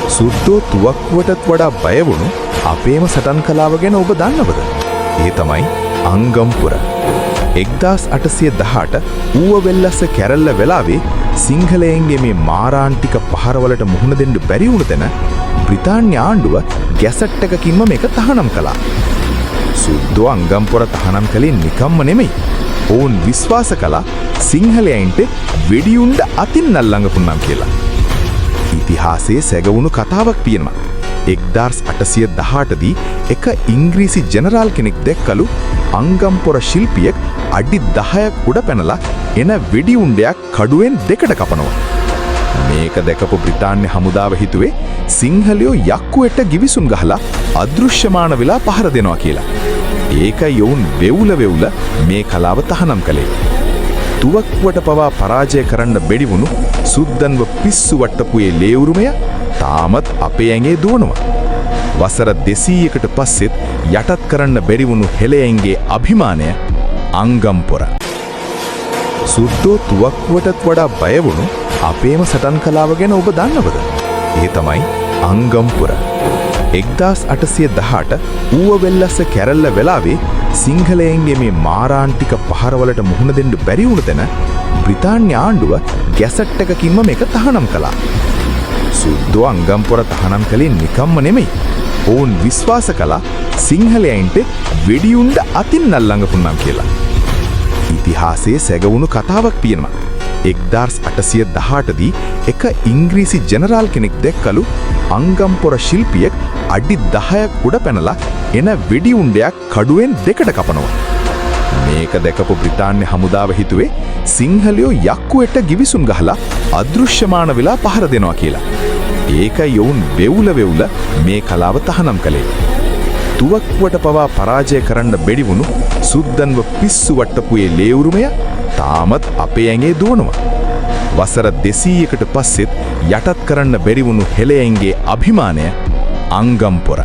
සුද්දෝ තුවක්කුවටත් වඩා බය වුණු අපේම සටන් කලාව ගැන ඔබ දන්නවද? ඒ තමයි අංගම්පුර. 1818 ඌව වෙල්ලස්ස කැරල්ල වෙලාවේ සිංහලයන්ගේ මේ මාරාන්තික පහරවලට මුහුණ දෙන්න බැරි වුණ තැන බ්‍රිතාන්‍ය ආණ්ඩුව ගැසට් එකකින්ම මේක තහනම් කළා. සුද්දෝ අංගම්පුර තහනම් කළේ නිකම්ම නෙමෙයි. ඔවුන් විශ්වාස කළා සිංහලයන්ට වෙඩියුණ්ඩ අතින් අල්ලංගපුන්නම් කියලා. ඉතිහාසයේ සැගවුණු කතාවක් තියෙනවා. 1818 දී එක ඉංග්‍රීසි ජෙනරාල් කෙනෙක් දැක්කලු අංගම්පොර ශිල්පියෙක් අඩි 10ක් උඩ පැනලා එන වෙඩිඋණ්ඩයක් කඩුවෙන් දෙකට කපනවා. මේක දැකපු බ්‍රිතාන්‍ය හමුදාව හිතුවේ සිංහලයෝ යක්කුවට ගිවිසුම් ගහලා අදෘශ්‍යමාන වෙලා පහර දෙනවා කියලා. ඒකයි යොවුන් වෙවුල මේ කලාව තහනම් කළේ. තුවක්කුවට පවා පරාජය කරන්න බැරි වුණු සුද්දන්ව පිස්සු වට්ටපුයේ ලේවුරුමය තාමත් අපේ ඇඟේ දුවනවා. වසර 200කට පස්සෙත් යටත් කරන්න බැරි වුණු හෙළයන්ගේ අභිමානය අංගම්පොර. සුද්දෝ තුවක්කුවටත් වඩා බය වුණු අපේම සටන් කලාව ගැන ඔබ දන්නවද? ඒ තමයි අංගම්පුර. 1818 ඌව වෙල්ලස්ස කැරල්ල වෙලාවේ සිංහලයන්ගේ මේ මාරාන්තික පහරවලට මුහුණ දෙන්න බැරි වුණ තැන බ්‍රිතාන්‍ය ආණ්ඩුව ගැසට් එකකින්ම මේක තහනම් කළා. සුද්දෝ අංගම්පොර තහනම් කළේ නිකම්ම නෙමෙයි. ඔවුන් විශ්වාස කළා සිංහලයන්ට වෙඩිඋණ්ඩ අතින් අල්ලංගපුන්නම් කියලා. ඉතිහාසයේ සැගවුණු කතාවක් තියෙනවා. 1818 දී එක ඉංග්‍රීසි ජෙනරාල් කෙනෙක් දැක්කලු අංගම්පොර ශිල්පියෙක් අඩි 10ක් උඩ පැනලා එන වෙඩිඋණ්ඩයක් කඩුවෙන් දෙකට කපනවා. මේක දැකපු බ්‍රිතාන්‍ය හමුදාව හිතුවේ සිංහලයෝ යක්කුවට ගිවිසුම් ගහලා අදෘශ්‍යමාන වෙලා පහර දෙනවා කියලා. ඒකයි යොවුන් වෙවුල මේ කලාව තහනම් කළේ. තුවක්කුවට පවා පරාජය කරන්න බැරි වුණු සුද්දන්ව පිස්සු වට්ටපුයේ ලේවුරුමය තාමත් අපේ ඇඟේ දුවනවා. වසර 200කට පස්සෙත් යටත් කරන්න බැරි වුණු හෙළයන්ගේ අභිමානය අංගම්පොර.